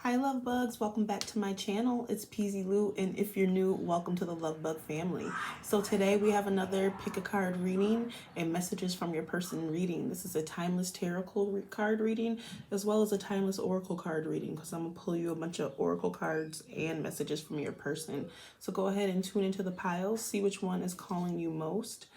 Hi Lovebugs, welcome back to my channel. It's Peezi Lou, and if you're new, welcome to the Lovebug family. So today we have another pick a card reading and messages from your person reading. This is a timeless tarot card reading as well as a timeless oracle card reading because I'm going to pull you a bunch of oracle cards and messages from your person. So go ahead and tune into the piles, see which one is calling you most.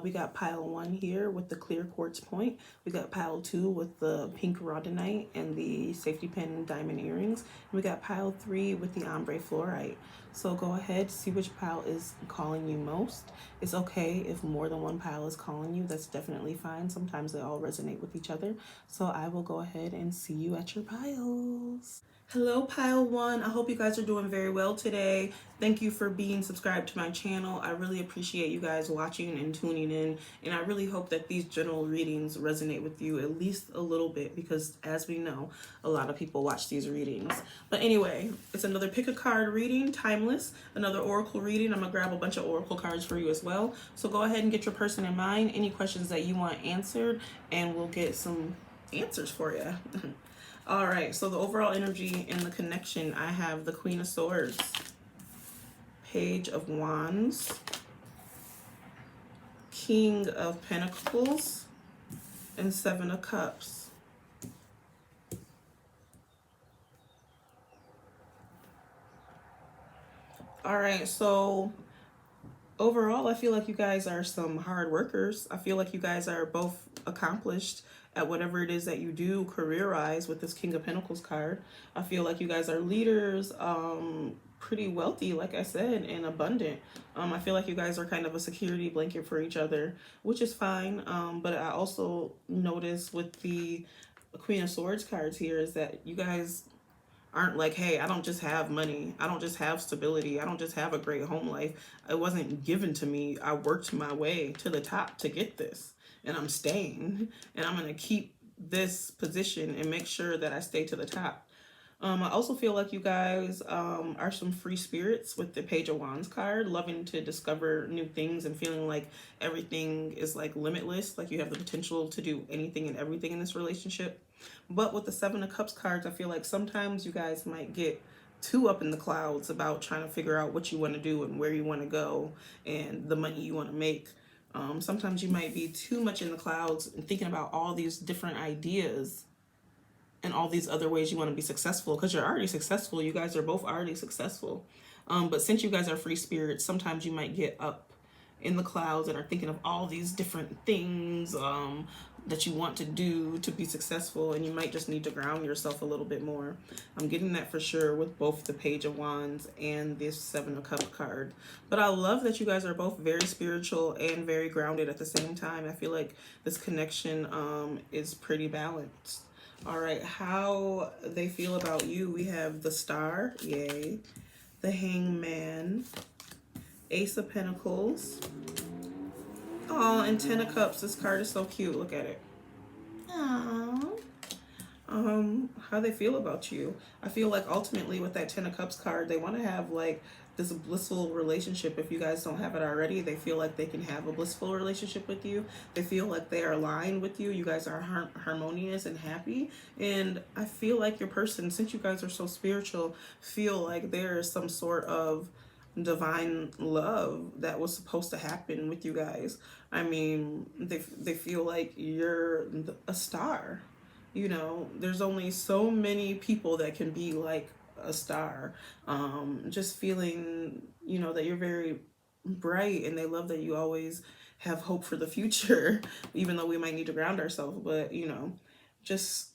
We got pile 1 here with the clear quartz point. We got pile 2 with the pink rhodonite and the safety pin diamond earrings. And we got pile 3 with the ombre fluorite. So go ahead, see which pile is calling you most. It's okay if more than one pile is calling you. That's definitely fine. Sometimes they all resonate with each other. So I will go ahead and see you at your piles. Hello pile 1, I hope you guys are doing very well today. Thank you for being subscribed to my channel. I really appreciate you guys watching and tuning in, and I really hope that these general readings resonate with you at least a little bit because as we know, a lot of people watch these readings. But anyway, it's another pick a card reading, timeless, another oracle reading. I'm gonna grab a bunch of oracle cards for you as well. So go ahead and get your person in mind, any questions that you want answered, and we'll get some answers for you. All right, so the overall energy and the connection, I have the Queen of Swords, Page of Wands, King of Pentacles, and Seven of Cups. All right, so overall, I feel like you guys are some hard workers. I feel like you guys are both accomplished at whatever it is that you do career-wise with this King of Pentacles card. I feel like you guys are leaders, pretty wealthy, like I said, and abundant. I feel like you guys are kind of a security blanket for each other, which is fine. But I also notice with the Queen of Swords cards here is that you guys aren't like, hey, I don't just have money. I don't just have stability. I don't just have a great home life. It wasn't given to me. I worked my way to the top to get this. And I'm staying. And I'm going to keep this position and make sure that I stay to the top. I also feel like you guys are some free spirits with the Page of Wands card, loving to discover new things and feeling like everything is like limitless, like you have the potential to do anything and everything in this relationship. But with the Seven of Cups cards, I feel like sometimes you guys might get too up in the clouds about trying to figure out what you want to do and where you want to go and the money you want to make. Sometimes you might be too much in the clouds and thinking about all these different ideas and all these other ways you want to be successful because you're already successful. You guys are both already successful. But since you guys are free spirits, sometimes you might get up in the clouds and are thinking of all these different things that you want to do to be successful, and you might just need to ground yourself a little bit more. I'm getting that for sure with both the Page of Wands and this Seven of Cups card. But I love that you guys are both very spiritual and very grounded at the same time. I feel like this connection is pretty balanced. All right, how they feel about you. We have the Star, yay, the Hangman, Ace of Pentacles. Oh, and Ten of Cups. This card is so cute. Look at it. Aww. How they feel about you. I feel like ultimately with that Ten of Cups card, they want to have like this blissful relationship. If you guys don't have it already, they feel like they can have a blissful relationship with you. They feel like they are aligned with you. You guys are harmonious and happy. And I feel like your person, since you guys are so spiritual, feel like there is some sort of divine love that was supposed to happen with you guys. I mean, they feel like you're a star. You know, there's only so many people that can be like a star. Just feeling, you know, that you're very bright, and they love that you always have hope for the future, even though we might need to ground ourselves. But, you know, just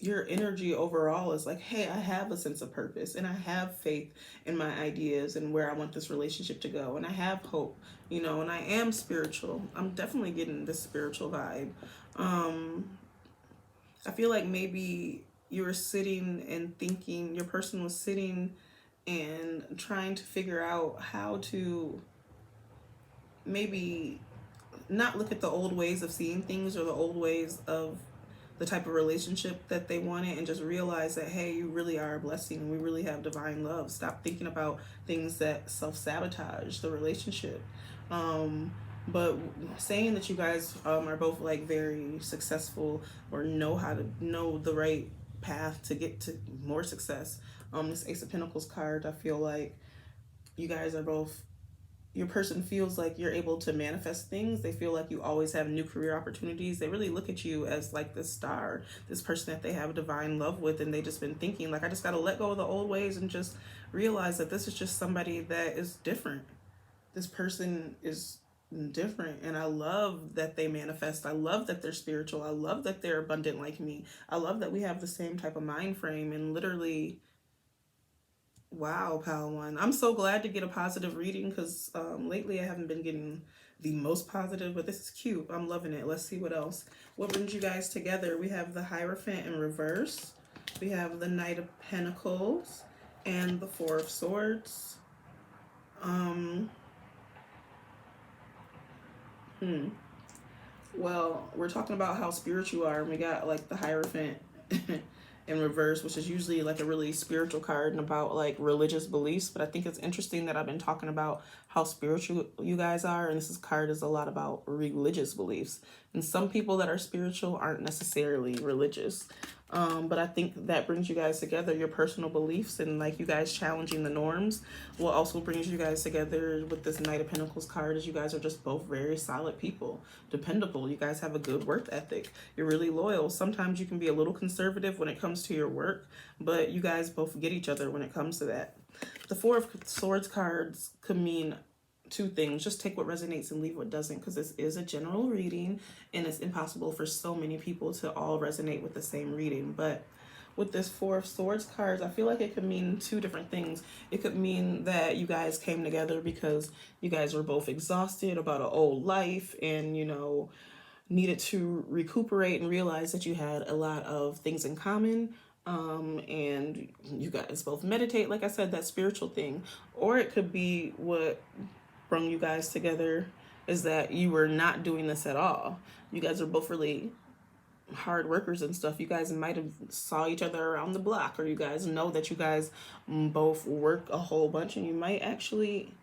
your energy overall is like, hey, I have a sense of purpose and I have faith in my ideas and where I want this relationship to go, and I have hope, you know, and I am spiritual. I'm definitely getting this spiritual vibe. I feel like maybe you were sitting and thinking, your person was sitting and trying to figure out how to maybe not look at the old ways of seeing things or the old ways of the type of relationship that they wanted, and just realize that, hey, you really are a blessing and we really have divine love. Stop thinking about things that self-sabotage the relationship. But saying that you guys are both like very successful or know how to know the right path to get to more success. This Ace of Pentacles card, I feel like you guys are both, your person feels like you're able to manifest things. They feel like you always have new career opportunities. They really look at you as like this star, this person that they have a divine love with, and they just been thinking like, I just got to let go of the old ways and just realize that this is just somebody that is different. This person is different, and I love that they manifest. I love that they're spiritual. I love that they're abundant like me. I love that we have the same type of mind frame, and literally, wow, pal one. I'm so glad to get a positive reading because lately I haven't been getting the most positive, but this is cute. I'm loving it. Let's see what else. What brings you guys together? We have the Hierophant in reverse. We have the Knight of Pentacles and the Four of Swords. Well, we're talking about how spiritual you are, and we got like the Hierophant in reverse, which is usually like a really spiritual card and about like religious beliefs. But I think it's interesting that I've been talking about how spiritual you guys are, and this card is a lot about religious beliefs. And some people that are spiritual aren't necessarily religious. But I think that brings you guys together, your personal beliefs and like you guys challenging the norms. What also brings you guys together with this Knight of Pentacles card is you guys are just both very solid people, dependable. You guys have a good work ethic. You're really loyal. Sometimes you can be a little conservative when it comes to your work, but you guys both get each other when it comes to that. The Four of Swords cards could mean two things. Just take what resonates and leave what doesn't, because this is a general reading and it's impossible for so many people to all resonate with the same reading. But with this Four of Swords cards, I feel like it could mean two different things. It could mean that you guys came together because you guys were both exhausted about an old life and, you know, needed to recuperate and realize that you had a lot of things in common. And you guys both meditate, like I said, that spiritual thing. Or it could be what brought you guys together is that you were not doing this at all. You guys are both really hard workers and stuff. You guys might have saw each other around the block, or you guys know that you guys both work a whole bunch, and you might actually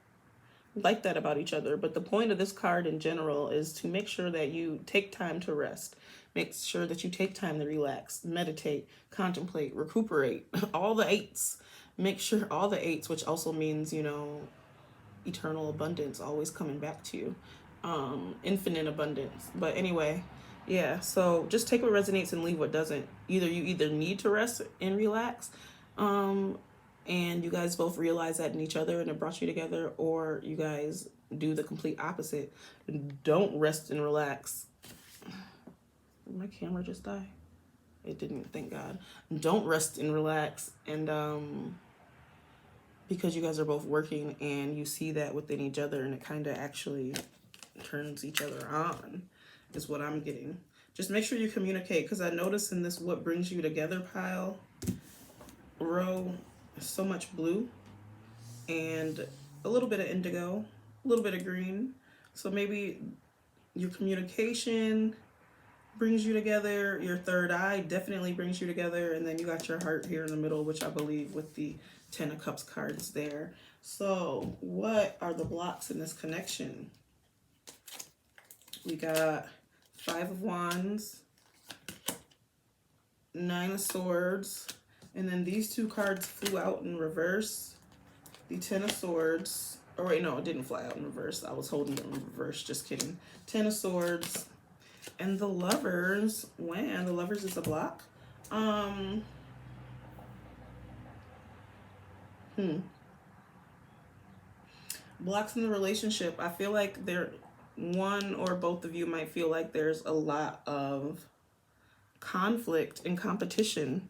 like that about each other. But the point of this card in general is to make sure that you take time to rest. Make sure that you take time to relax, meditate, contemplate, recuperate. All the eights. Make sure all the eights, which also means, you know, eternal abundance always coming back to you, infinite abundance. But anyway, yeah, so just take what resonates and leave what doesn't. You either need to rest and relax, and you guys both realize that in each other and it brought you together, or you guys do the complete opposite. Don't rest and relax. Did my camera just die? It didn't, thank God. Don't rest and relax, and because you guys are both working and you see that within each other, and it kind of actually turns each other on, is what I'm getting. Just make sure you communicate, because I notice in this what brings you together pile row, so much blue and a little bit of indigo, a little bit of green. So maybe your communication brings you together, your third eye definitely brings you together, and then you got your heart here in the middle, which I believe with the Ten of Cups cards there. So what are the blocks in this connection? We got Five of Wands, Nine of Swords, and then these two cards flew out in reverse. The Ten of Swords, or wait, no, it didn't fly out in reverse. I was holding it in reverse, just kidding. Ten of Swords, and the Lovers. When the Lovers is a block. Blocks in the relationship. I feel like one or both of you might feel like there's a lot of conflict and competition.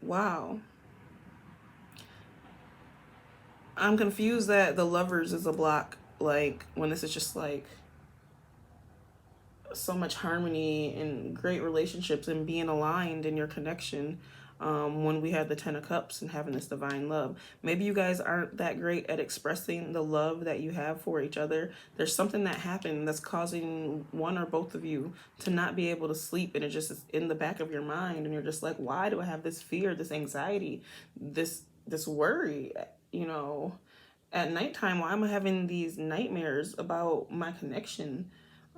Wow. I'm confused that the Lovers is a block, like when this is just like so much harmony and great relationships and being aligned in your connection. When we had the Ten of Cups and having this divine love, maybe you guys aren't that great at expressing the love that you have for each other. There's something that happened that's causing one or both of you to not be able to sleep, and it just is in the back of your mind, and you're just like, why do I have this fear, this anxiety, this worry, you know, at nighttime? Why am I having these nightmares about my connection?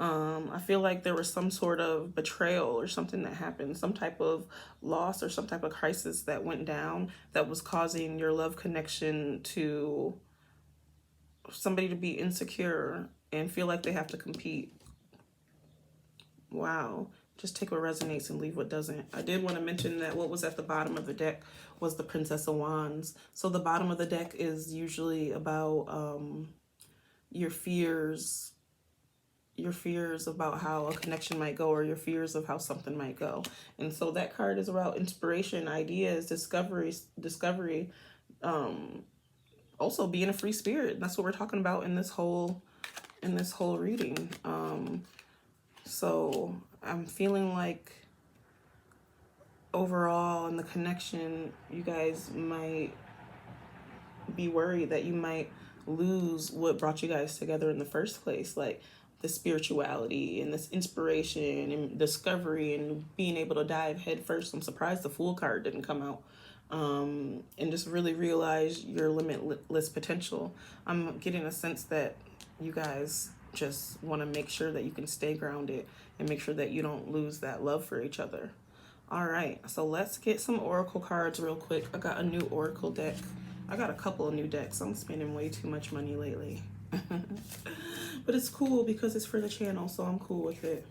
I feel like there was some sort of betrayal or something that happened, some type of loss or some type of crisis that went down that was causing your love connection to somebody to be insecure and feel like they have to compete. Wow. Just take what resonates and leave what doesn't. I did want to mention that what was at the bottom of the deck was the Princess of Wands. So the bottom of the deck is usually about your fears about how a connection might go, or your fears of how something might go. And so that card is about inspiration, ideas, discovery, also being a free spirit. That's what we're talking about in this whole reading. So I'm feeling like overall in the connection, you guys might be worried that you might lose what brought you guys together in the first place, like the spirituality and this inspiration and discovery and being able to dive head first. I'm surprised the Fool card didn't come out. And just really realize your limitless potential. I'm getting a sense that you guys just want to make sure that you can stay grounded and make sure that you don't lose that love for each other. All right, so let's get some oracle cards real quick. I got a new oracle deck. I got a couple of new decks. I'm spending way too much money lately. But it's cool because it's for the channel, so I'm cool with it.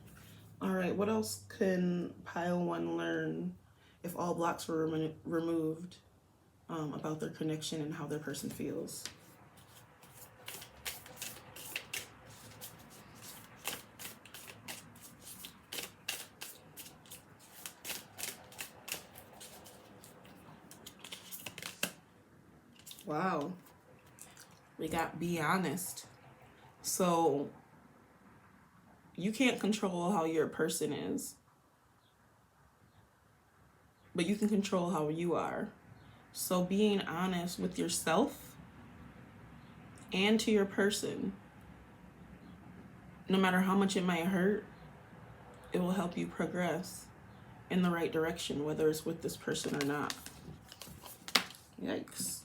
All right, what else can pile one learn if all blocks were removed about their connection and how their person feels? Wow, we got be honest. So you can't control how your person is, but you can control how you are. So being honest with yourself and to your person, no matter how much it might hurt, it will help you progress in the right direction, whether it's with this person or not. Yikes.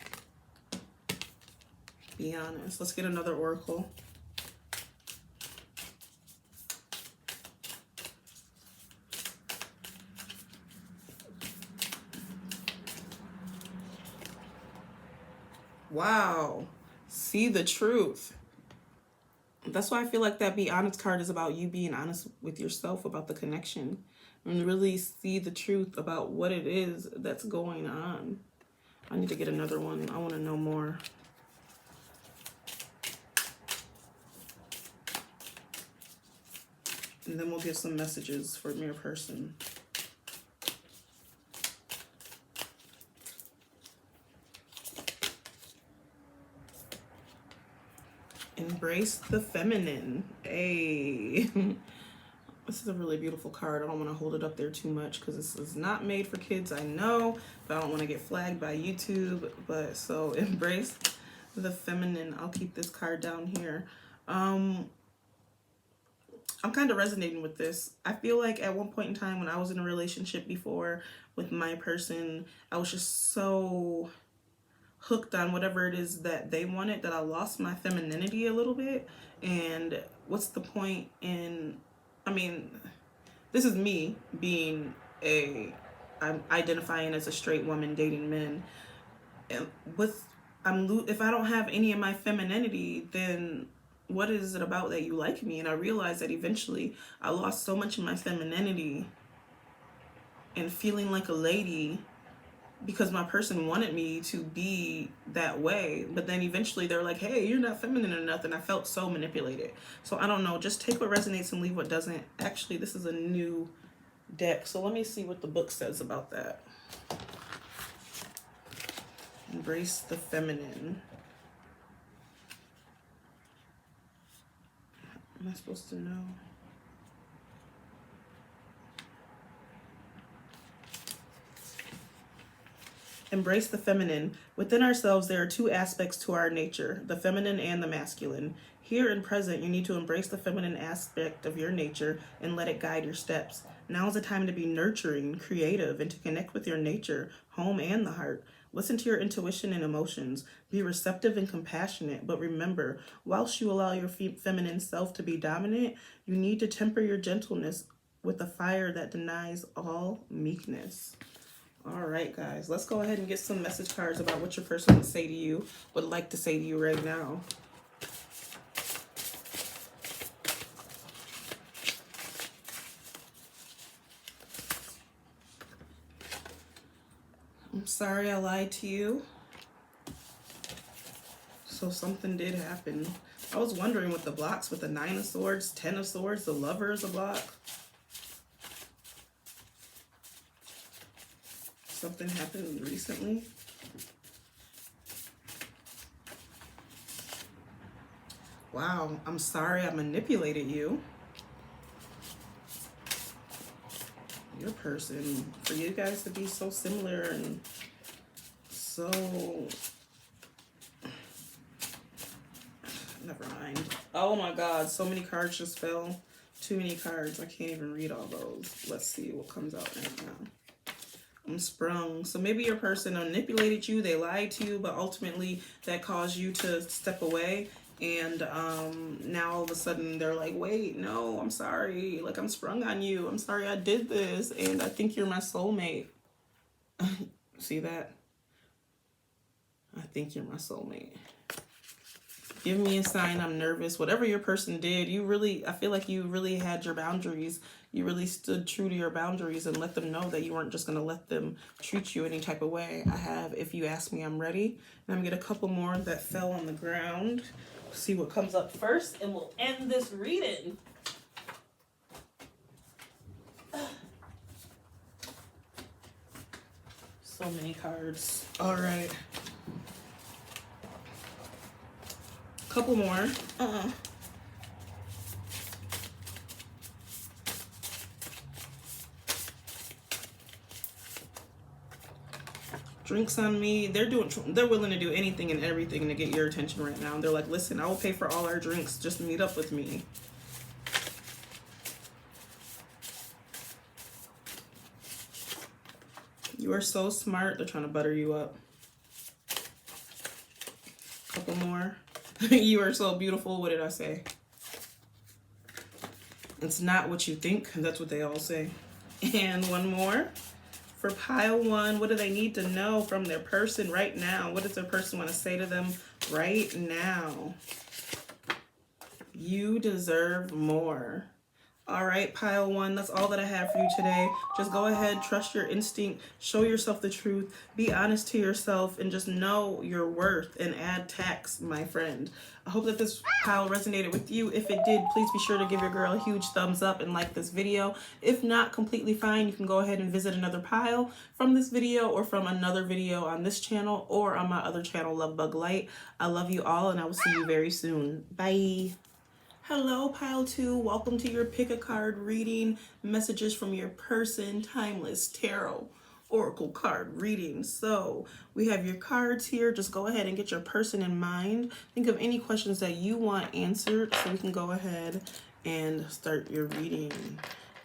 Be honest. Let's get another oracle. Wow. See the truth. That's why I feel like that be honest card is about you being honest with yourself about the connection and really see the truth about what it is that's going on. I need to get another one. I want to know more. And then we'll get some messages for your person. Embrace the feminine. Hey. This is a really beautiful card. I don't want to hold it up there too much because this is not made for kids, I know, but I don't want to get flagged by YouTube. But so embrace the feminine. I'll keep this card down here. I'm kind of resonating with this. I feel like at one point in time when I was in a relationship before with my person, I was just so hooked on whatever it is that they wanted that I lost my femininity a little bit. And what's the point in, I mean, this is me being I'm identifying as a straight woman dating men. And if I don't have any of my femininity, then what is it about that you like me? And I realized that eventually I lost so much of my femininity and feeling like a lady because my person wanted me to be that way. But then eventually they're like, hey, you're not feminine enough. And I felt so manipulated. So I don't know. Just take what resonates and leave what doesn't. Actually, this is a new deck. So let me see what the book says about that. Embrace the feminine. Am I supposed to know? Embrace the feminine. Within ourselves, there are two aspects to our nature, the feminine and the masculine. Here and present, you need to embrace the feminine aspect of your nature and let it guide your steps. Now is the time to be nurturing, creative, and to connect with your nature, home, and the heart. Listen to your intuition and emotions. Be receptive and compassionate. But remember, whilst you allow your feminine self to be dominant, you need to temper your gentleness with a fire that denies all meekness. All right, guys, let's go ahead and get some message cards about what your person would say to you, would like to say to you right now. I'm sorry I lied to you. So something did happen. I was wondering with the blocks, with the 9 of Swords, 10 of Swords, the Lover is a block. Something happened recently. Wow, I'm sorry I manipulated you. Your person, for you guys to be so similar and so... Never mind. Oh my God, so many cards just fell. Too many cards. I can't even read all those. Let's see what comes out right now. I'm sprung. So maybe your person manipulated you, they lied to you, but ultimately that caused you to step away. And now all of a sudden they're like, wait, no, I'm sorry. Like, I'm sprung on you. I'm sorry I did this. And I think you're my soulmate. See that? I think you're my soulmate. Give me a sign. I'm nervous. Whatever your person did, I feel like you really had your boundaries. You really stood true to your boundaries and let them know that you weren't just going to let them treat you any type of way. I have, if you ask me, I'm ready. And I'm going to get a couple more that fell on the ground. See what comes up first, and we'll end this reading. So many cards. All right. Couple more. Drinks on me. They're willing to do anything and everything to get your attention right now. They're like, listen, I will pay for all our drinks. Just meet up with me. You are so smart. They're trying to butter you up. Couple more. You are so beautiful. What did I say? It's not what you think. That's what they all say. And one more. For pile 1, what do they need to know from their person right now? What does their person want to say to them right now? You deserve more. All right, pile 1, that's all that I have for you today. Just go ahead, trust your instinct, show yourself the truth, be honest to yourself, and just know your worth and add tax, my friend. I hope that this pile resonated with you. If it did, please be sure to give your girl a huge thumbs up and like this video. If not, completely fine. You can go ahead and visit another pile from this video or from another video on this channel or on my other channel, Luvbug Light. I love you all, and I will see you very soon. Bye. Hello, pile 2. Welcome to your pick a card reading. Messages from your person, timeless tarot oracle card reading. So we have your cards here. Just go ahead and get your person in mind. Think of any questions that you want answered so we can go ahead and start your reading.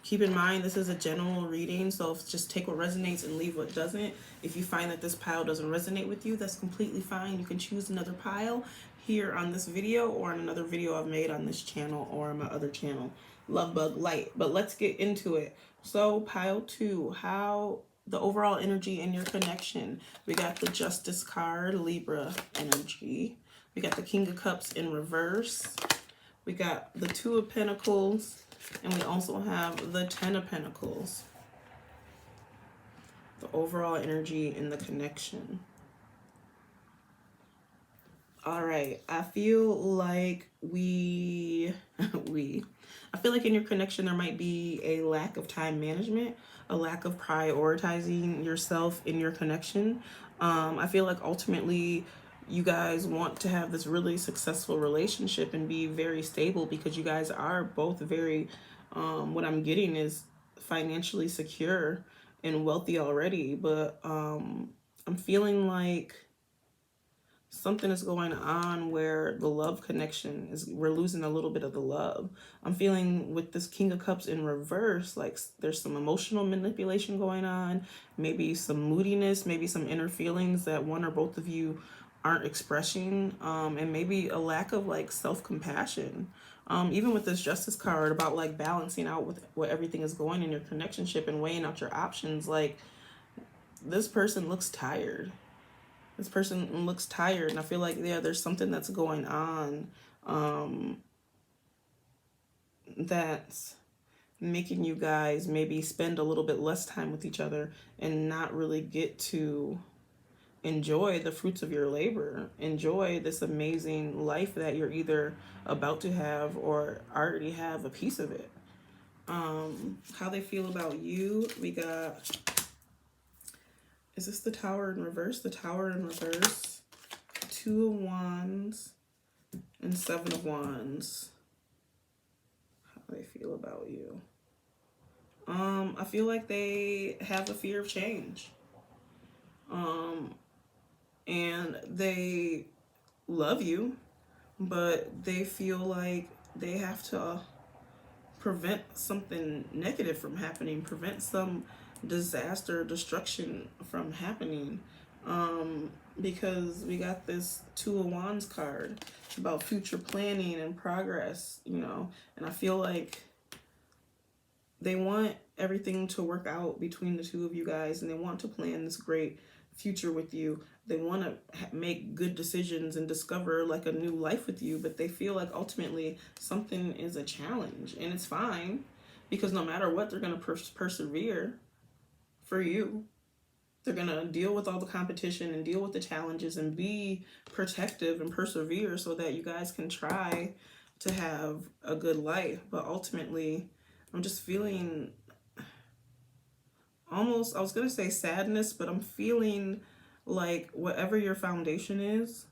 Keep in mind, this is a general reading, so just take what resonates and leave what doesn't. If you find that this pile doesn't resonate with you, that's completely fine. You can choose another pile here on this video or on another video I've made on this channel or on my other channel, Luvbug Light. But let's get into it. So pile 2, how the overall energy in your connection. We got the Justice card, Libra energy. We got the King of Cups in reverse. We got the 2 of Pentacles, and we also have the 10 of Pentacles. The overall energy in the connection. All right, I feel like I feel like in your connection there might be a lack of time management, a lack of prioritizing yourself in your connection. I feel like ultimately you guys want to have this really successful relationship and be very stable because you guys are both very, what I'm getting is financially secure and wealthy already. But I'm feeling like something is going on where the love connection is, we're losing a little bit of the love. I'm feeling with this King of Cups in reverse, like there's some emotional manipulation going on, maybe some moodiness, maybe some inner feelings that one or both of you aren't expressing, and maybe a lack of like self-compassion. Even with this Justice card about like balancing out with what everything is going in your connectionship and weighing out your options, like this person looks tired. This person looks tired, and I feel like, yeah, there's something that's going on that's making you guys maybe spend a little bit less time with each other and not really get to enjoy the fruits of your labor. Enjoy this amazing life that you're either about to have or already have a piece of it. How they feel about you. We got, is this the Tower in reverse? The Tower in reverse. 2 of Wands and 7 of Wands. How they feel about you. I feel like they have a fear of change. And they love you, but they feel like they have to prevent something negative from happening, prevent some disaster, destruction from happening. Because we got this 2 of Wands card about future planning and progress, you know, and I feel like they want everything to work out between the two of you guys, and they want to plan this great future with you. They want to make good decisions and discover like a new life with you, but they feel like ultimately something is a challenge, and it's fine because no matter what, they're going to persevere for you. They're going to deal with all the competition and deal with the challenges and be protective and persevere so that you guys can try to have a good life. But ultimately, I'm just feeling almost, I was going to say sadness, but I'm feeling like whatever your foundation is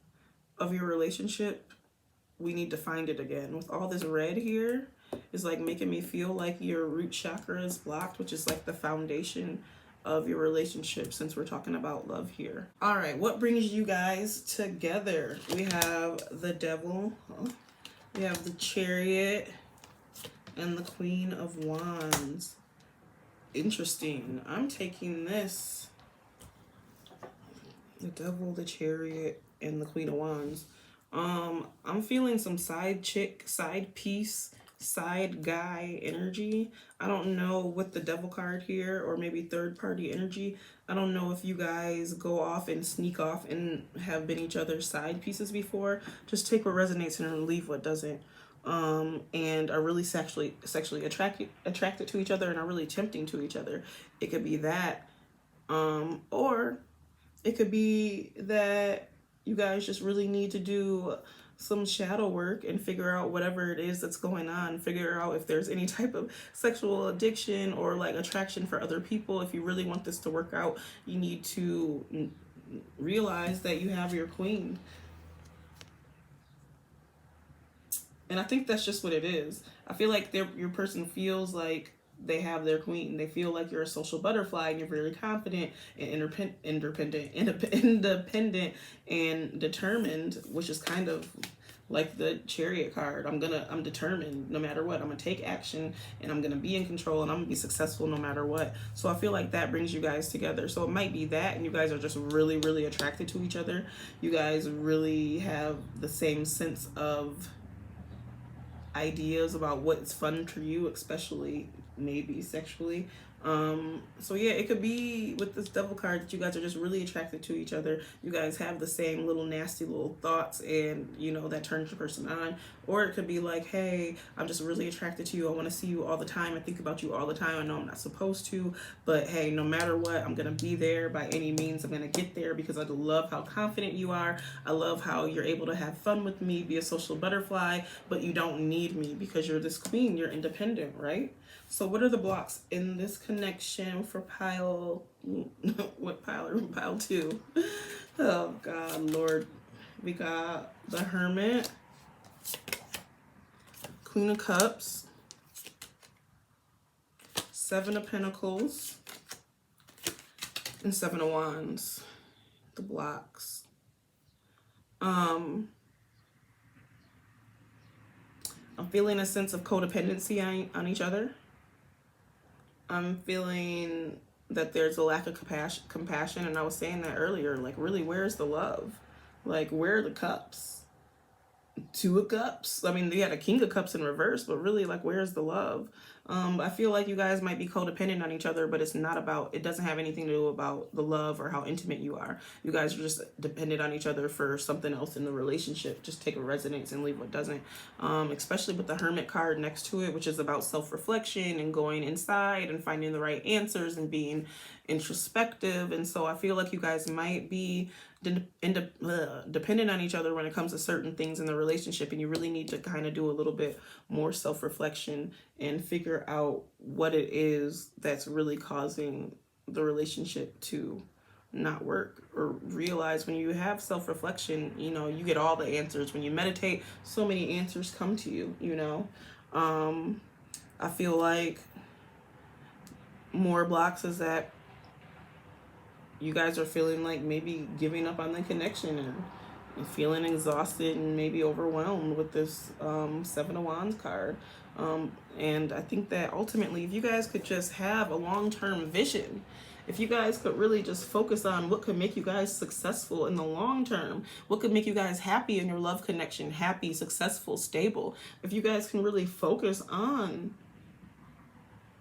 of your relationship, we need to find it again. With all this red here, is like making me feel like your root chakra is blocked, which is like the foundation of your relationship, since we're talking about love here. All right, what brings you guys together? We have the Devil, we have the Chariot, and the Queen of Wands. Interesting. I'm taking this. The Devil, the Chariot, and the Queen of Wands. I'm feeling some side chick, side piece, side guy energy. I don't know with the Devil card here, or maybe third party energy. I don't know if you guys go off and sneak off and have been each other's side pieces before. Just take what resonates and leave what doesn't. And are really sexually attracted to each other and are really tempting to each other. It could be that, or it could be that you guys just really need to do some shadow work and figure out whatever it is that's going on. Figure out if there's any type of sexual addiction or like attraction for other people. If you really want this to work out, you need to realize that you have your queen. And I think that's just what it is. I feel like your person feels like they have their queen. They feel like you're a social butterfly and you're very confident and independent and determined, which is kind of like the Chariot card. I'm determined no matter what. I'm gonna take action and I'm gonna be in control and I'm gonna be successful no matter what. So I feel like that brings you guys together. So it might be that, and you guys are just really, really attracted to each other. You guys really have the same sense of ideas about what's fun for you, especially maybe sexually. So yeah, it could be with this Devil card that you guys are just really attracted to each other. You guys have the same little nasty little thoughts, and you know that turns your person on. Or it could be like, hey, I'm just really attracted to you. I want to see you all the time. I think about you all the time. I know I'm not supposed to, but hey, no matter what, I'm gonna be there by any means. I'm gonna get there because I love how confident you are. I love how you're able to have fun with me, be a social butterfly, but you don't need me because you're this queen. You're independent, right? So what are the blocks in this connection for pile, what pile? Pile 2. Oh God, Lord. We got the Hermit, Queen of Cups, 7 of Pentacles, and 7 of Wands. The blocks. I'm feeling a sense of codependency on each other. I'm feeling that there's a lack of compassion, and I was saying that earlier. Like, really, where's the love? Like, where are the cups? Two of cups. I mean, they had a king of cups in reverse, but really, like, where's the love? I feel like you guys might be codependent on each other, but it's not about, it doesn't have anything to do about the love or how intimate you are. You guys are just dependent on each other for something else in the relationship. Just take a resonance and leave what doesn't. Especially with the Hermit card next to it, which is about self-reflection and going inside and finding the right answers and being introspective. And so I feel like you guys might be dependent on each other when it comes to certain things in the relationship, and you really need to kind of do a little bit more self-reflection and figure out what it is that's really causing the relationship to not work. Or realize when you have self-reflection, you know, you get all the answers. When you meditate, so many answers come to you, you know. I feel like more blocks is that you guys are feeling like maybe giving up on the connection and feeling exhausted and maybe overwhelmed with this Seven of Wands card. And I think that ultimately, if you guys could just have a long-term vision, if you guys could really just focus on what could make you guys successful in the long term, what could make you guys happy in your love connection, happy, successful, stable, if you guys can really focus on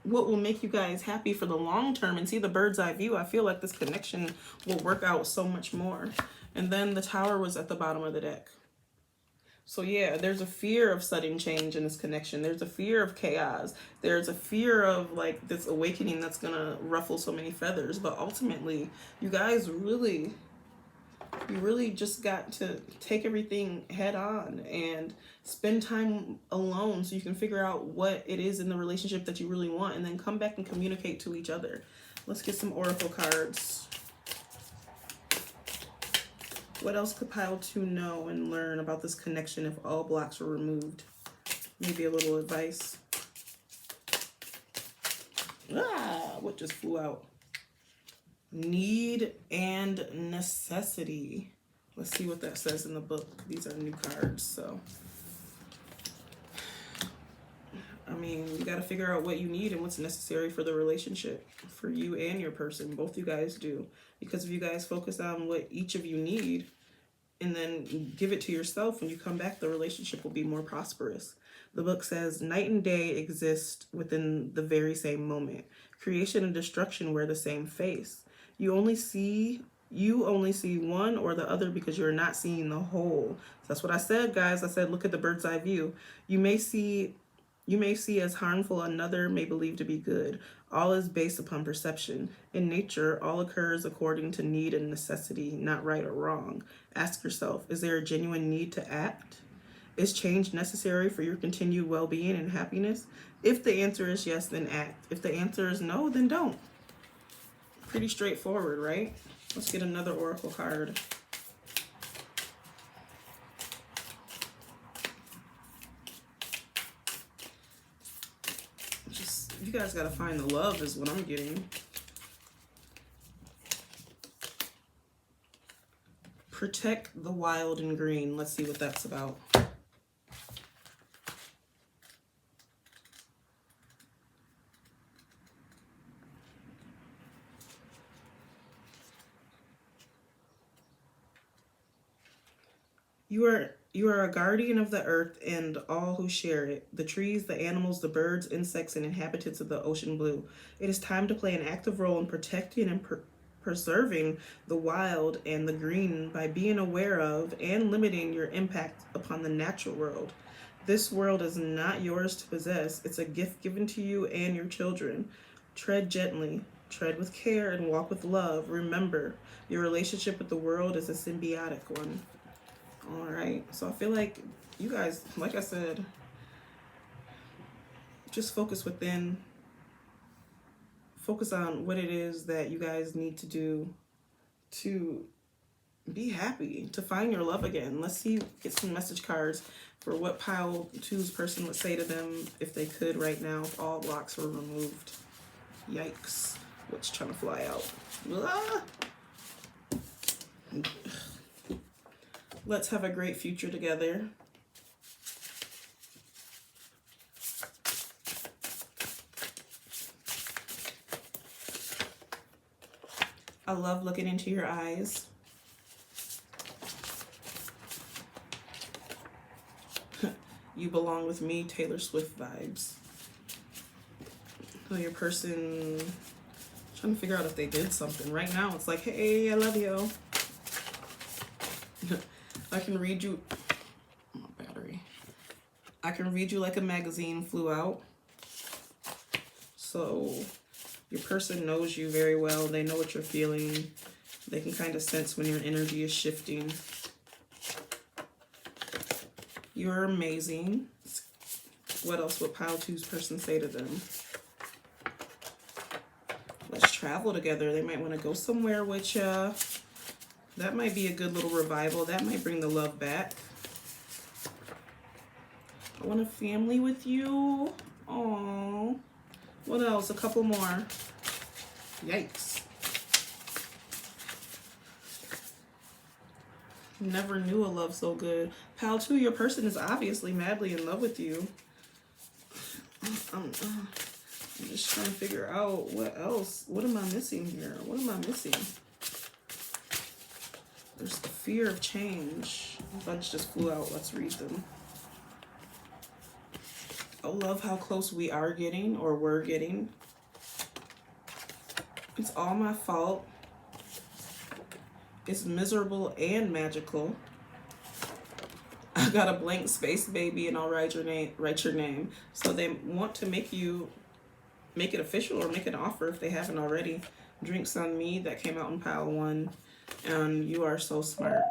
what will make you guys happy for the long term and see the bird's eye view, I feel like this connection will work out so much more. And then the Tower was at the bottom of the deck. So yeah, there's a fear of sudden change in this connection. There's a fear of chaos. There's a fear of like this awakening that's gonna ruffle so many feathers. But ultimately, you guys really just got to take everything head on and spend time alone so you can figure out what it is in the relationship that you really want, and then come back and communicate to each other. Let's get some oracle cards. What else could pile 2 know and learn about this connection if all blocks were removed? Maybe a little advice. What just flew out? Need and necessity. Let's see what that says in the book. These are new cards, so I mean, you got to figure out what you need and what's necessary for the relationship, for you and your person. Both you guys do. Because if you guys focus on what each of you need and then give it to yourself, when you come back, the relationship will be more prosperous. The book says, night and day exist within the very same moment. Creation and destruction wear the same face. You only see one or the other because you're not seeing the whole. So that's what I said, guys. I said, look at the bird's eye view. You may see as harmful, another may believe to be good. All is based upon perception. In nature, all occurs according to need and necessity, not right or wrong. Ask yourself, is there a genuine need to act? Is change necessary for your continued well-being and happiness? If the answer is yes, then act. If the answer is no, then don't. Pretty straightforward, right? Let's get another oracle card. You guys gotta find the love is what I'm getting. Protect the wild and green. Let's see what that's about. You are a guardian of the earth and all who share it, the trees, the animals, the birds, insects, and inhabitants of the ocean blue. It is time to play an active role in protecting and preserving the wild and the green by being aware of and limiting your impact upon the natural world. This world is not yours to possess. It's a gift given to you and your children. Tread gently, tread with care, and walk with love. Remember, your relationship with the world is a symbiotic one. All right, so I feel like you guys, like I said, just focus within. Focus on what it is that you guys need to do to be happy, to find your love again. Let's see, get some message cards for what pile 2's person would say to them if they could right now, if all blocks were removed. Yikes. What's trying to fly out? Let's have a great future together. I love looking into your eyes. You belong with me, Taylor Swift vibes. So your person, trying to figure out if they did something. Right now, it's like, hey, I love you. I can read you. Oh, battery. I can read you like a magazine flew out. So your person knows you very well. They know what you're feeling. They can kind of sense when your energy is shifting. You're amazing. What else would pile two's person say to them? Let's travel together. They might want to go somewhere with ya. That might be a good little revival. That might bring the love back. I want a family with you. Aww. What else? A couple more. Yikes. Never knew a love so good. Pal 2, your person is obviously madly in love with you. I'm just trying to figure out what else. What am I missing here? What am I missing? There's the fear of change. A bunch just flew out. Let's read them. I love how close we are getting, or we're getting. It's all my fault. It's miserable and magical. I got a blank space, baby, and I'll write your name. So they want to make it official or make an offer if they haven't already. Drinks on me. That came out in pile 1. And you are so smart.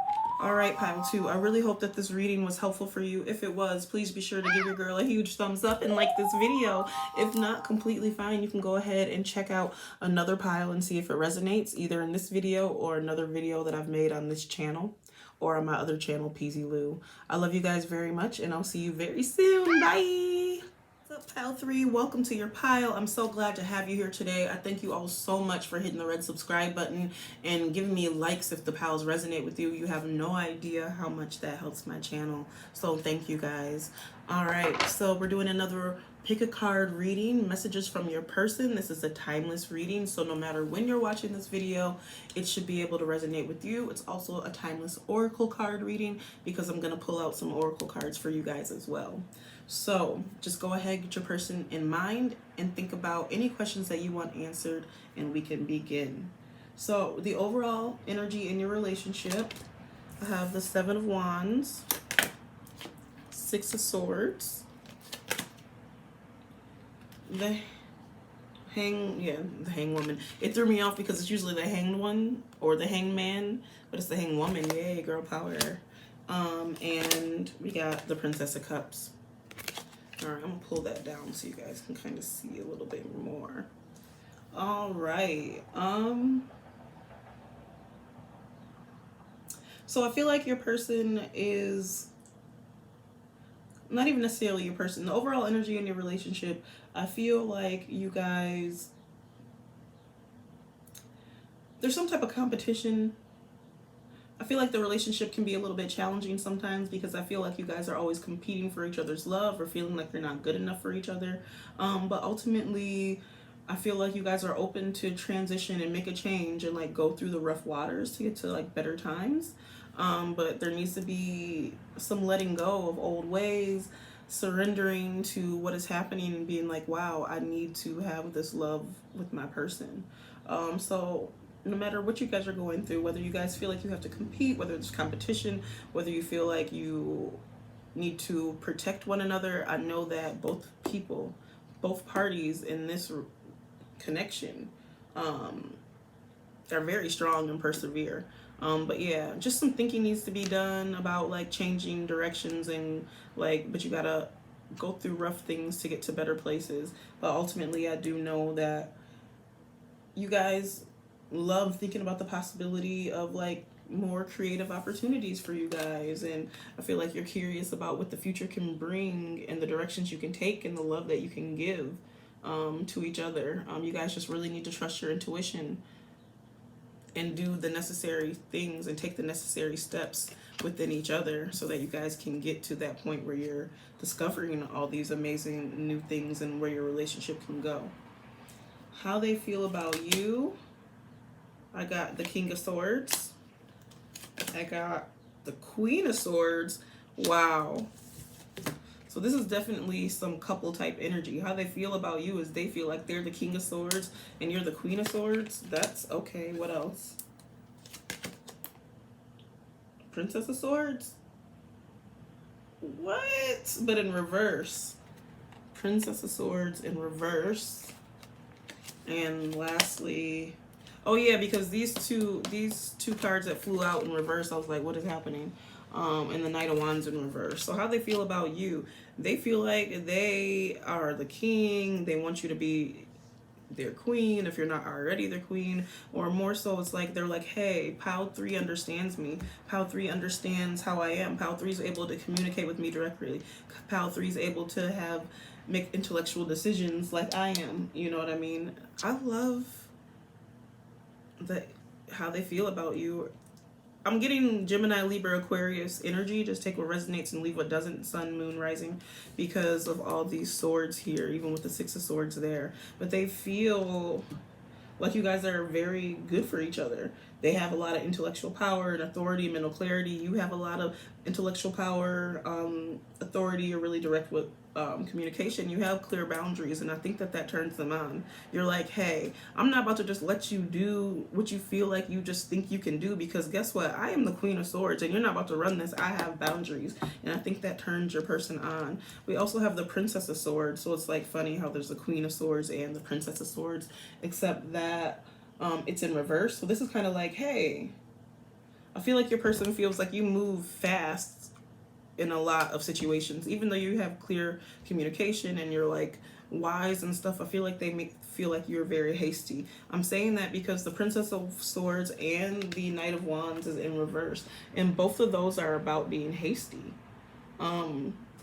All right, pile 2. I really hope that this reading was helpful for you. If it was, please be sure to give your girl a huge thumbs up and like this video. If not, completely fine. You can go ahead and check out another pile and see if it resonates, either in this video or another video that I've made on this channel or on my other channel, Peezi Lou. I love you guys very much, and I'll see you very soon. Bye. What's up, pile 3? Welcome to your pile. I'm so glad to have you here today. I thank you all so much for hitting the red subscribe button and giving me likes if the piles resonate with you. You have no idea how much that helps my channel, so thank you guys. All right, so we're doing another pick a card reading, messages from your person. This is a timeless reading, so no matter when you're watching this video, it should be able to resonate with you. It's also a timeless oracle card reading because I'm going to pull out some oracle cards for you guys as well. So just go ahead, get your person in mind, and think about any questions that you want answered, and we can begin. So the overall energy in your relationship, I have the 7 of Wands, 6 of Swords, the hanged woman. It threw me off because it's usually the hanged one or the hanged man, but it's the hanged woman. Yay, girl power. And we got the Princess of Cups. All right, I'm gonna pull that down so you guys can kind of see a little bit more. All right. So I feel like your person is not even necessarily your person. The overall energy in your relationship, I feel like you guys, there's some type of competition. I feel like the relationship can be a little bit challenging sometimes because I feel like you guys are always competing for each other's love or feeling like you're not good enough for each other. But ultimately, I feel like you guys are open to transition and make a change and like go through the rough waters to get to like better times. But there needs to be some letting go of old ways, surrendering to what is happening and being like, wow, I need to have this love with my person. So no matter what you guys are going through, whether you guys feel like you have to compete, whether it's competition, whether you feel like you need to protect one another, I know that both parties in this connection are very strong and persevere. But yeah, just some thinking needs to be done about like changing directions and like, but you gotta go through rough things to get to better places. But ultimately, I do know that you guys love thinking about the possibility of like more creative opportunities for you guys, and I feel like you're curious about what the future can bring and the directions you can take and the love that you can give to each other. You guys just really need to trust your intuition and do the necessary things and take the necessary steps within each other so that you guys can get to that point where you're discovering all these amazing new things and where your relationship can go. How they feel about you. I got the King of Swords. I got the Queen of Swords. Wow. So this is definitely some couple type energy. How they feel about you is they feel like they're the King of Swords and you're the Queen of Swords. That's okay. What else? Princess of Swords? What? But in reverse. Princess of Swords in reverse. And lastly, oh yeah, because these two cards that flew out in reverse, I was like, what is happening? And the Knight of Wands in reverse. So how they feel about you? They feel like they are the king. They want you to be their queen if you're not already their queen, or more so it's like they're like, hey, Pal 3 understands me. Pal 3 understands how I am. Pal 3 is able to communicate with me directly. Pal 3 is able to make intellectual decisions like I am. You know what I mean? I love that how they feel about you. I'm getting Gemini, Libra, Aquarius energy. Just take what resonates and leave what doesn't. Sun, Moon, Rising, because of all these swords here, even with the Six of Swords there. But they feel like you guys are very good for each other. They have a lot of intellectual power and authority, mental clarity. You have a lot of intellectual power, authority. You're really direct with communication. You have clear boundaries, and I think that turns them on. You're like, hey, I'm not about to just let you do what you feel like you just think you can do, because guess what? I am the Queen of Swords, and you're not about to run this. I have boundaries, and I think that turns your person on. We also have the Princess of Swords, so it's like funny how there's the Queen of Swords and the Princess of Swords, except that it's in reverse. So this is kind of like, hey, I feel like your person feels like you move fast in a lot of situations, even though you have clear communication and you're like wise and stuff. I feel like they feel like you're very hasty. I'm saying that because the Princess of Swords and the Knight of Wands is in reverse, and both of those are about being hasty.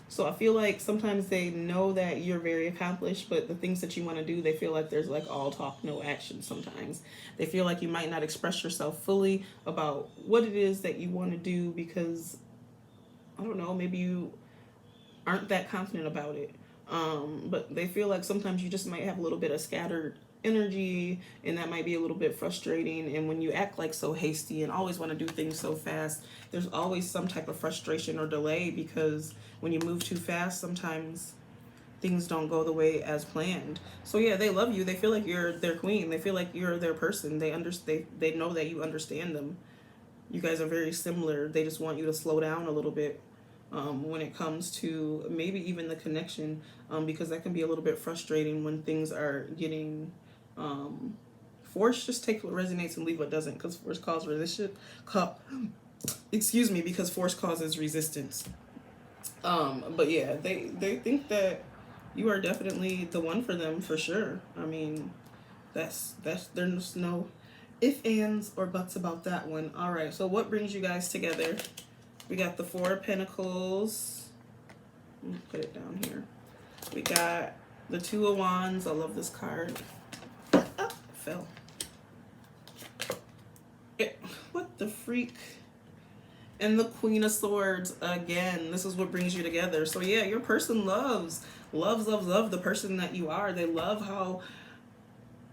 So I feel like sometimes they know that you're very accomplished, but the things that you want to do, they feel like there's like all talk, no action sometimes. They feel like you might not express yourself fully about what it is that you want to do because, I don't know, maybe you aren't that confident about it. But they feel like sometimes you just might have a little bit of scattered energy, and that might be a little bit frustrating. And when you act like so hasty and always want to do things so fast, there's always some type of frustration or delay, because when you move too fast, sometimes things don't go the way as planned. So yeah, they love you. They feel like you're their queen. They feel like you're their person. They know that you understand them. You guys are very similar. They just want you to slow down a little bit when it comes to maybe even the connection, because that can be a little bit frustrating when things are getting forced. Just take what resonates and leave what doesn't, because force causes resistance. Excuse me, because force causes resistance. But yeah, they think that you are definitely the one for them, for sure. I mean, there's no ifs, ands, or buts about that one. All right, so what brings you guys together? We got the Four of Pentacles. Let me put it down here. We got the Two of Wands. I love this card. Oh, fell. What the freak? And the Queen of Swords again. This is what brings you together. So yeah, your person loves the person that you are. They love how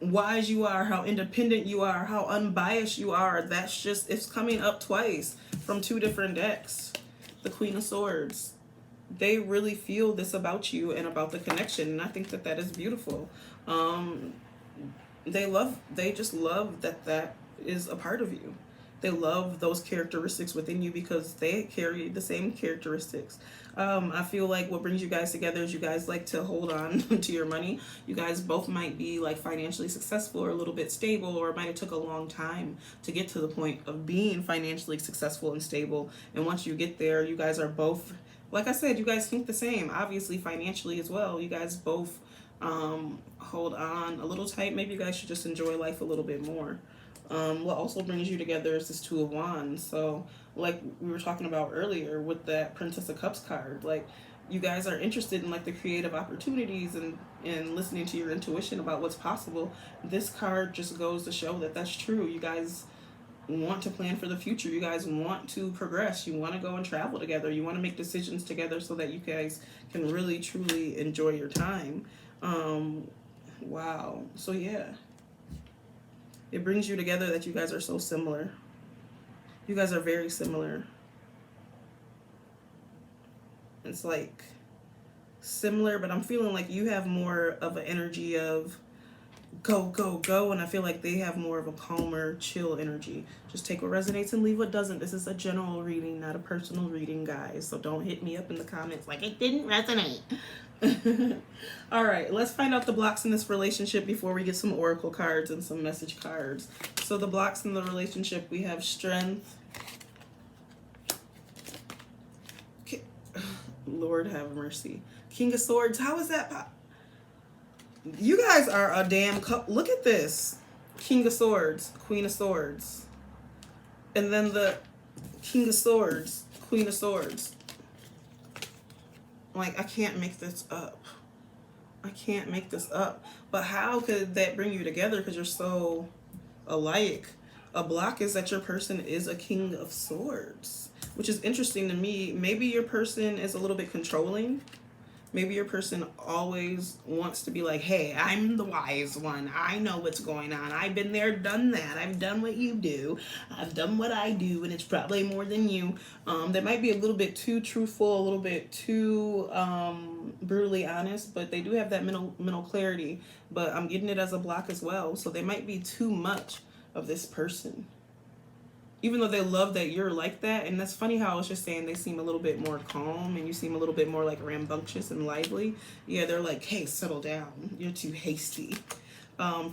wise you are, how independent you are, how unbiased you are. That's just, it's coming up twice from two different decks. The Queen of Swords. They really feel this about you and about the connection, and I think that is beautiful. They just love that is a part of you. They love those characteristics within you because they carry the same characteristics. I feel like what brings you guys together is you guys like to hold on to your money. You guys both might be like financially successful or a little bit stable, or it might have took a long time to get to the point of being financially successful and stable. And once you get there, you guys are both, like I said, you guys think the same, obviously financially as well. You guys both hold on a little tight. Maybe you guys should just enjoy life a little bit more. What also brings you together is this Two of Wands. So like we were talking about earlier with that Princess of Cups card, like you guys are interested in like the creative opportunities and listening to your intuition about what's possible. This card just goes to show that that's true. You guys want to plan for the future. You guys want to progress. You want to go and travel together. You want to make decisions together so that you guys can really truly enjoy your time. Wow. So yeah, it brings you together that you guys are so similar. You guys are very similar. It's like similar, but I'm feeling like you have more of an energy of go, go, go, and I feel like they have more of a calmer, chill energy. Just take what resonates and leave what doesn't. This is a general reading, not a personal reading, guys. So don't hit me up in the comments like it didn't resonate. All right, let's find out the blocks in this relationship before we get some oracle cards and some message cards. So the blocks in the relationship, we have strength. Lord have mercy. King of Swords. How is that? You guys are a damn look at this. King of Swords, Queen of Swords. And then the King of Swords, Queen of Swords. Like, I can't make this up. I can't make this up. But how could that bring you together? Because you're so alike. A block is that your person is a King of Swords, which is interesting to me. Maybe your person is a little bit controlling. Maybe your person always wants to be like, hey, I'm the wise one. I know what's going on. I've been there, done that. I've done what you do. I've done what I do, and it's probably more than you. They might be a little bit too truthful, a little bit too brutally honest, but they do have that mental clarity. But I'm getting it as a block as well. So they might be too much of this person. Even though they love that you're like that. And that's funny how I was just saying they seem a little bit more calm and you seem a little bit more like rambunctious and lively. Yeah, they're like, hey, settle down. You're too hasty.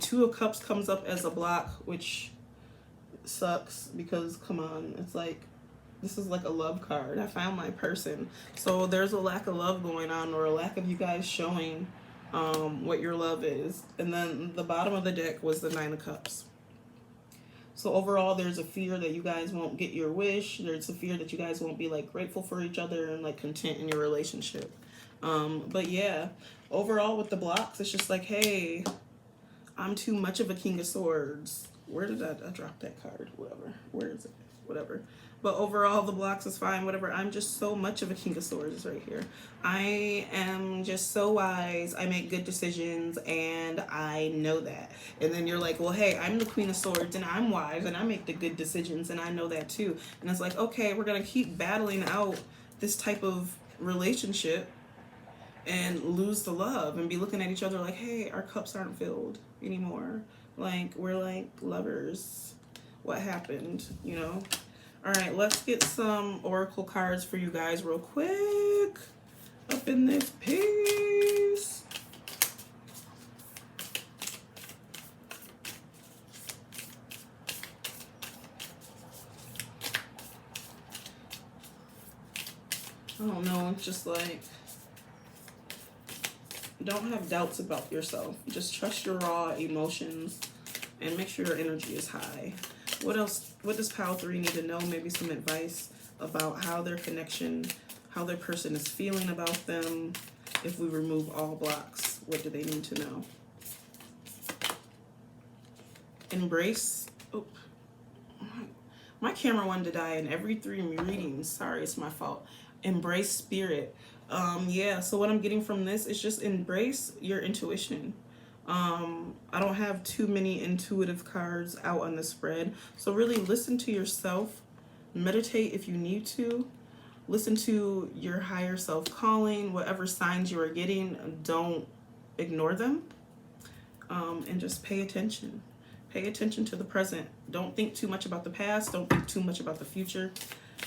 Two of Cups comes up as a block, which sucks because, come on, it's like, this is like a love card. I found my person. So there's a lack of love going on, or a lack of you guys showing what your love is. And then the bottom of the deck was the Nine of Cups. So overall, there's a fear that you guys won't get your wish. There's a fear that you guys won't be like grateful for each other and like content in your relationship. But yeah, overall with the blocks, it's just like, hey, I'm too much of a King of Swords. Where did I drop that card? Whatever. Where is it? Whatever. But overall, the blocks is fine. Whatever. I'm just so much of a King of Swords right here. I am just so wise. I make good decisions, and I know that. And then you're like, well, hey, I'm the Queen of Swords, and I'm wise, and I make the good decisions, and I know that too. And it's like, okay, we're going to keep battling out this type of relationship and lose the love and be looking at each other like, hey, our cups aren't filled anymore. Like, we're like lovers. What happened, you know? All right, let's get some oracle cards for you guys real quick up in this piece. I don't know, it's just like, don't have doubts about yourself. Just trust your raw emotions and make sure your energy is high. What else? What does Pile 3 need to know? Maybe some advice about how their connection, how their person is feeling about them. If we remove all blocks, what do they need to know? Embrace. Oh, my camera wanted to die in every 3 readings. Sorry, it's my fault. Embrace spirit. Yeah, so what I'm getting from this is just embrace your intuition. I don't have too many intuitive cards out on the spread. So really listen to yourself. Meditate if you need to. Listen to your higher self calling. Whatever signs you are getting, don't ignore them. And just pay attention. Pay attention to the present. Don't think too much about the past. Don't think too much about the future.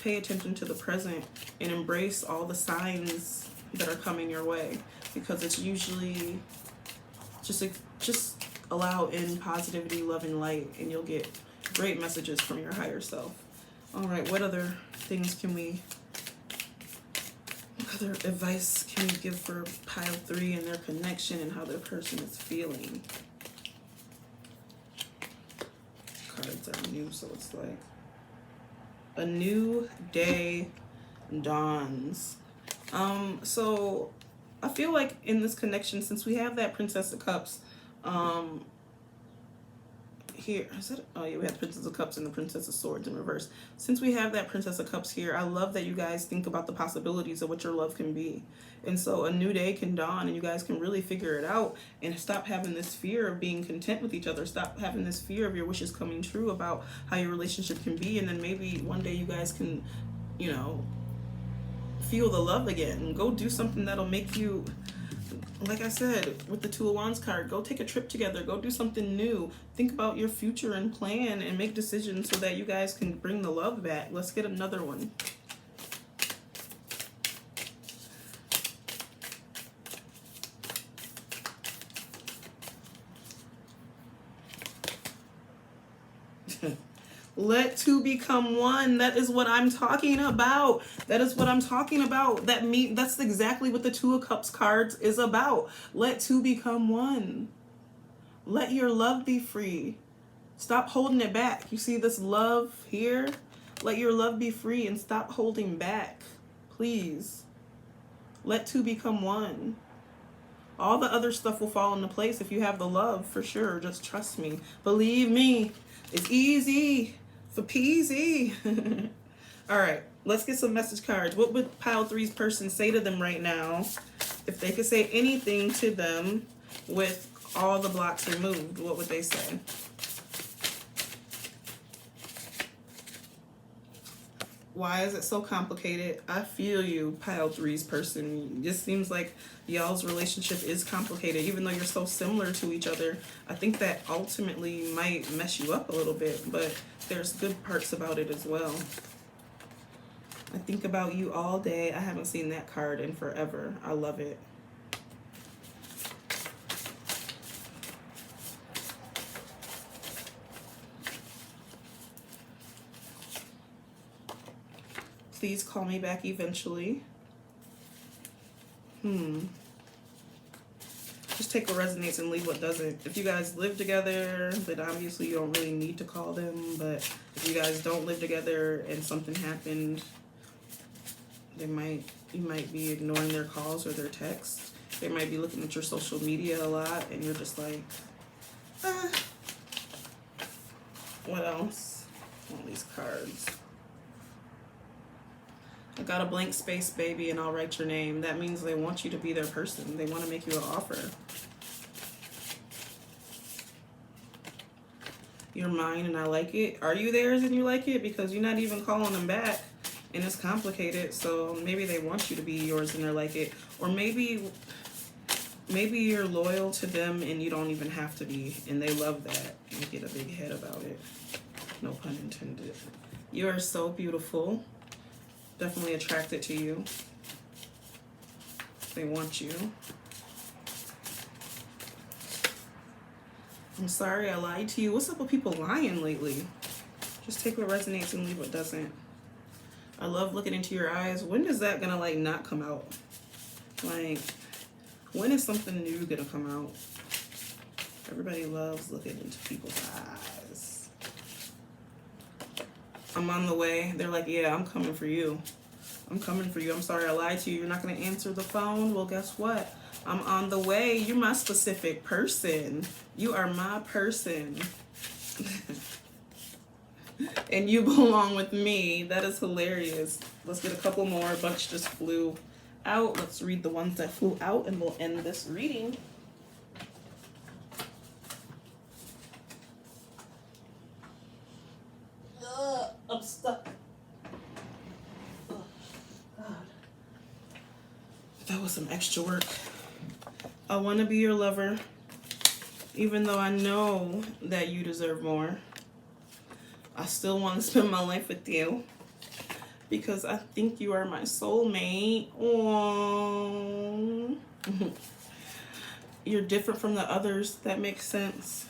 Pay attention to the present and embrace all the signs that are coming your way, because it's usually just allow in positivity, love, and light, and you'll get great messages from your higher self. All right, what other things can we, what other advice can we give for Pile 3 and their connection and how their person is feeling? Cards are new, so it's like a new day dawns. So I feel like in this connection, since we have that Princess of Cups, here, is it? Oh yeah, we have Princess of Cups and the Princess of Swords in reverse. Since we have that Princess of Cups here, I love that you guys think about the possibilities of what your love can be. And so a new day can dawn and you guys can really figure it out and stop having this fear of being content with each other. Stop having this fear of your wishes coming true about how your relationship can be. And then maybe one day you guys can, you know, feel the love again. Go do something that'll make you, like I said, with the Two of Wands card, go take a trip together. Go do something new. Think about your future and plan and make decisions so that you guys can bring the love back. Let's get another one. Let two become one. That is what I'm talking about. That is what I'm talking about. That's exactly what the Two of Cups cards is about. Let two become one. Let your love be free. Stop holding it back. You see this love here? Let your love be free and stop holding back. Please. Let two become one. All the other stuff will fall into place if you have the love, for sure. Just trust me. Believe me. It's easy for Peezi. All right, let's get some message cards. What would pile three's person say to them right now if they could say anything to them with all the blocks removed? What would they say? Why is it so complicated? I feel you, pile three's person. It just seems like y'all's relationship is complicated, even though you're so similar to each other. I think that ultimately might mess you up a little bit, but there's good parts about it as well. I think about you all day. I haven't seen that card in forever. I love it. Please call me back eventually. Just take what resonates and leave what doesn't. If you guys live together, then obviously you don't really need to call them. But if you guys don't live together and something happened, you might be ignoring their calls or their texts. They might be looking at your social media a lot and you're just like, what else? All these cards. I got a blank space, baby, and I'll write your name. That means they want you to be their person. They want to make you an offer. You're mine and I like it. Are you theirs and you like it? Because you're not even calling them back and it's complicated. So maybe they want you to be yours and they like it. Or maybe you're loyal to them and you don't even have to be. And they love that. You get a big head about it. No pun intended. You are so beautiful. Definitely attracted to you. They want you. I'm sorry I lied to you. What's up with people lying lately? Just take what resonates and leave what doesn't. I love looking into your eyes. When is that gonna like not come out? Like, when is something new gonna come out? Everybody loves looking into people's eyes. I'm on the way. They're like, yeah, I'm coming for you. I'm coming for you. I'm sorry I lied to you. You're not going to answer the phone. Well, guess what? I'm on the way. You're my specific person. You are my person. And you belong with me. That is hilarious. Let's get a couple more. A bunch just flew out. Let's read the ones that flew out and we'll end this reading. I'm stuck. Oh, God. That was some extra work. I want to be your lover, even though I know that you deserve more. I still want to spend my life with you because I think you are my soulmate. Aww. You're different from the others. That makes sense.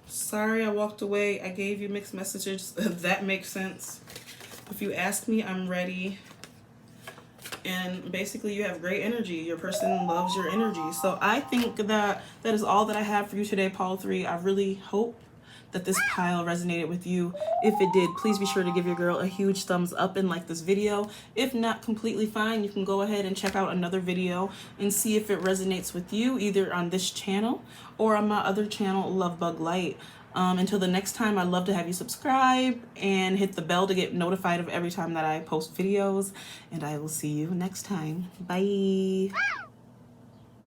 Sorry I walked away. I gave you mixed messages. That makes sense. If you ask me, I'm ready. And basically you have great energy. Your person loves your energy. So I think that is all that I have for you today, Paul 3. I really hope that this pile resonated with you. If it did, please be sure to give your girl a huge thumbs up and like this video. If not, completely fine. You can go ahead and check out another video and see if it resonates with you, either on this channel or on my other channel, Luvbug Light. Until the next time, I'd love to have you subscribe and hit the bell to get notified of every time that I post videos. And I will see you next time. Bye.